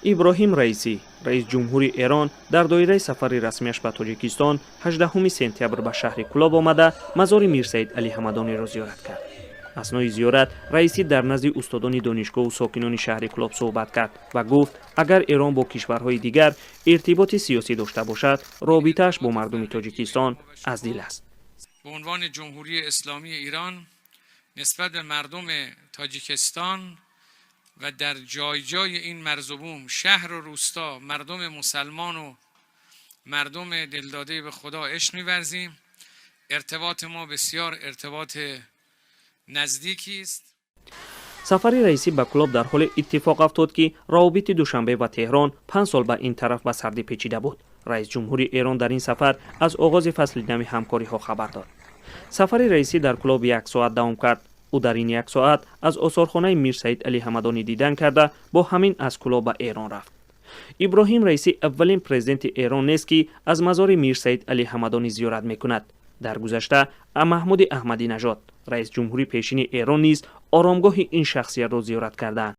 иброҳим раисӣ раис ҷумҳури эрон дар доираи сафари расмиаш ба тоҷикистон 18 сентябр ба шаҳри Кӯлоб омада мазори Мир Саид Алӣ Ҳамадониро зиёрат кард. аснои зиёрат раисӣ дар назди устодони донишгоҳу сокинони шаҳри Кӯлоб суҳбат кард ва гуфт агар Эрон бо кишварҳои дигар иртиботи сиёсӣ дошта бошад, робитааш бо мардуми Тоҷикистон аз дил аст. به عنوان جمهوری اسلامی ایران نسبت به مردم تاجیکستان و در جای جای این مرز و بوم شهر و روستا مردم مسلمان و مردم دلداده به خدا عشق می‌ورزیم. ارتباط ما بسیار ارتباط نزدیکی است. سفری رئیسی به کلوب در حال اتفاق افتاد که روابط دوشنبه و تهران 5 سال به این طرف به سردی پیچیده بود. رئیس جمهوری ایران در این سفر از آغاز فصل نو همکاری ها خبر داد. سفر رئیسی در کلوب 1 ساعت دوام کرد. او در این 1 ساعت از آثارخانه میر سعید علی حمدانی دیدن کرده با همین از کلوب به ایران رفت. ابراهیم رئیسی اولین پرزیدنت ایران نیست که از مزار میر سعید علی حمدانی زیارت میکند. در گذشته محمود احمدی نژاد رئیس جمهوری پیشین ایران نیز آرامگاه این شخصیت را زیارت کردند.